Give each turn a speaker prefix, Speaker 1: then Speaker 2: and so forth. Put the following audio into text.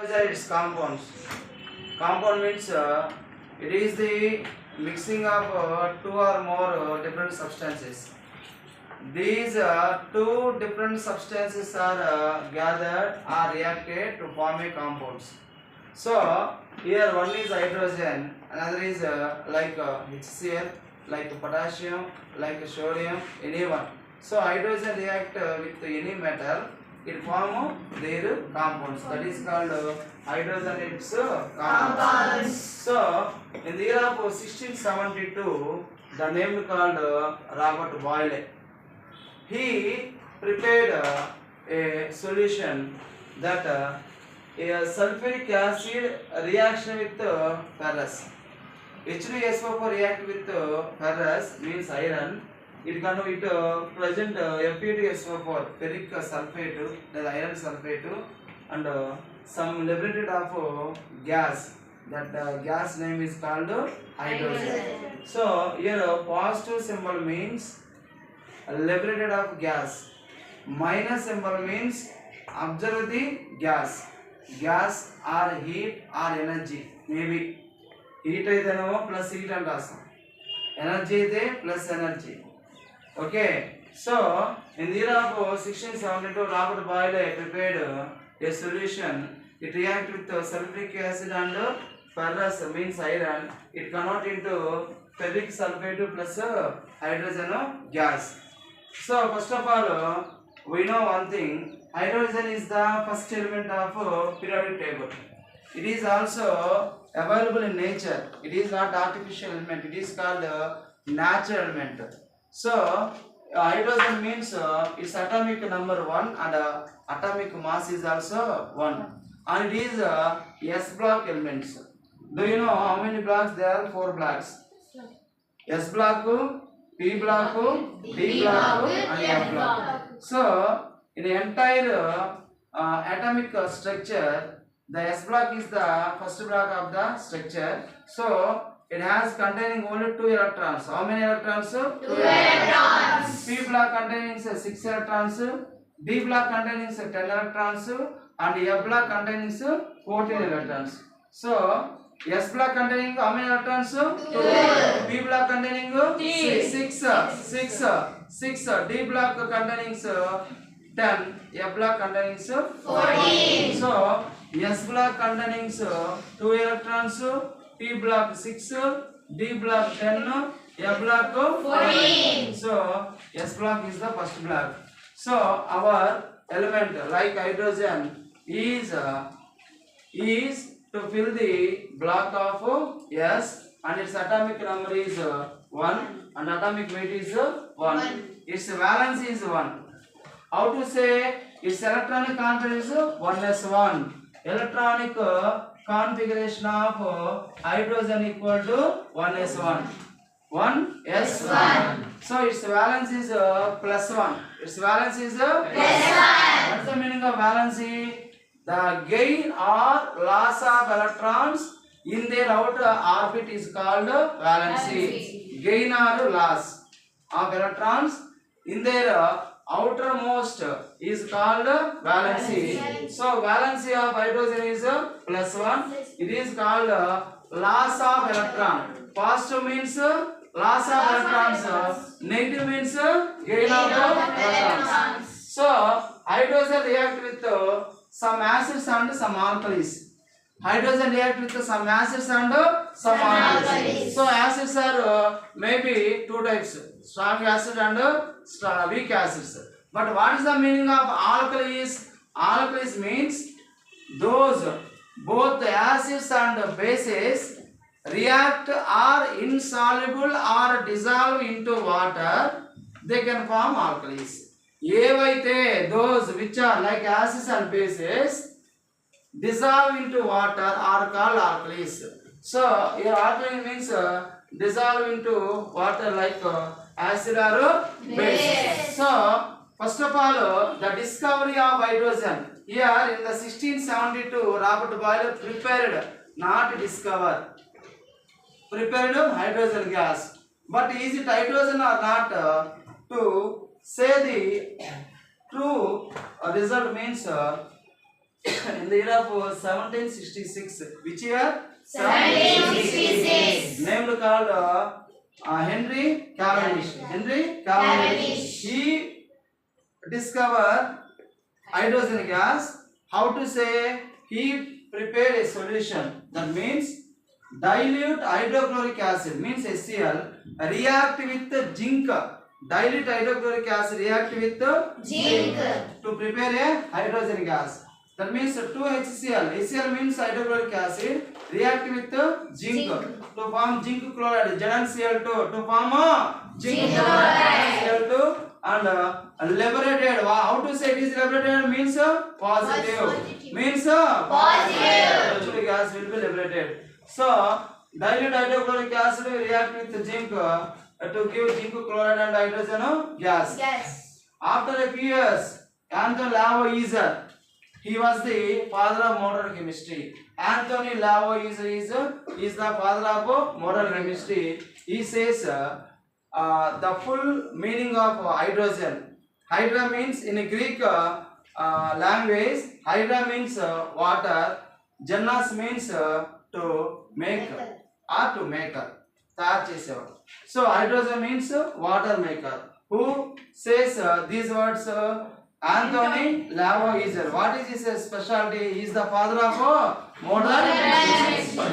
Speaker 1: Its compounds. Compound means it is the mixing of two or more different substances. These two different substances are gathered or reacted to form a compounds. So here one is hydrogen, another is like HCl, like potassium, like sodium, any one. So hydrogen react with any metal, it form their compounds. That is called hydrogen its compounds. So in the year of 1672, the name called Robert Boyle. He prepared a solution that a sulfuric acid reaction with ferrous. H2SO4 react with ferrous means iron. It can present Fe2SO4 ferric sulfate, the iron sulfate, and some liberated of gas. That gas name is called hydrogen. So here positive symbol means liberated of gas. Minus symbol means observe the gas. Gas or heat or energy. Maybe heat aithenemo plus heat and rasam. Energy aithe plus energy. Okay. So in the year of 1672, Robert Boyle prepared a solution. It reacts with sulfuric acid and ferrous means iron. It convert into ferric sulfate plus hydrogen gas. So first of all, we know one thing. Hydrogen is the first element of periodic table. It is also available in nature. It is not artificial element. It is called natural element. So hydrogen means its atomic number 1 and atomic mass is also 1. And it is S block elements. Do you know how many blocks there are? 4 blocks. S block, P block, D block and F block. So in the entire atomic structure, the S block is the first block of the structure. So it has containing only 2 electrons. How many electrons? 2 electrons. P block containing 6 electrons. D block containing 10 electrons. And F block containing 14 electrons. So S block containing how many electrons? 2. P block containing 6. D block containing 10. F block containing 14. So S block containing 2 electrons. P block 6, D block 10, F block 14. So S block is the first block. So our element like hydrogen is to fill the block of S, and its atomic number is 1 and atomic weight is 1. Its valence is 1. How to say its electronic configuration is 1s1. Electronic configuration of hydrogen equal to 1s1. 1s1. So its valence is plus 1. Its valence is plus 1. What's the meaning of valency? The gain or loss of electrons in their outer orbit is called valency. Gain or loss of electrons in their outermost is called valency. So valency of hydrogen is plus 1. It is called loss of electron. Positive means loss of electrons. Negative means gain of electrons. So hydrogen react with some acids and some alkalis. Hydrogen react with some acids and some alkalis. So acids are maybe 2 types: strong acid and weak acids. But what is the meaning of alkalis? Alkalis means those both acids and bases react are insoluble or dissolve into water, they can form alkalis. Evaithe those which are like acids and bases dissolve into water are called alkalis. So here alkaline means dissolve into water like acid or base. So first of all, the discovery of hydrogen. Here in the 1672, Robert Boyle prepared, not discovered, prepared hydrogen gas. But is it hydrogen or not? To say the true result means in the year of 1766. Which year?
Speaker 2: 1766.
Speaker 1: Named called Henry Cavendish. Henry Cavendish. He discovered hydrogen gas. How to say? He prepared a solution. That means dilute hydrochloric acid means HCl react with zinc. Dilute hydrochloric acid react with
Speaker 2: Zinc.
Speaker 1: to prepare a hydrogen gas. That means 2HCl. HCl means hydrochloric acid react with zinc to form zinc chloride. ZnCl2 to form zinc chloride. ZnCl2 and liberated. How to say it is liberated? Means positive. Means
Speaker 2: Positive.
Speaker 1: Hydrochloric gas will be liberated. So dilute hydrochloric acid will react with zinc to give zinc chloride and hydrogen gas.
Speaker 2: Yes.
Speaker 1: After a few years, Anthony Lavoisier, he was the father of modern chemistry. Anthony Lavoisier is the father of modern chemistry. He says the full meaning of hydrogen. Hydra means in Greek language, hydra means water. Genas means to make or to make. So hydrogen means water maker. Who says these words? Anthony Lavoisier. What is his specialty? He is the father of modern chemistry.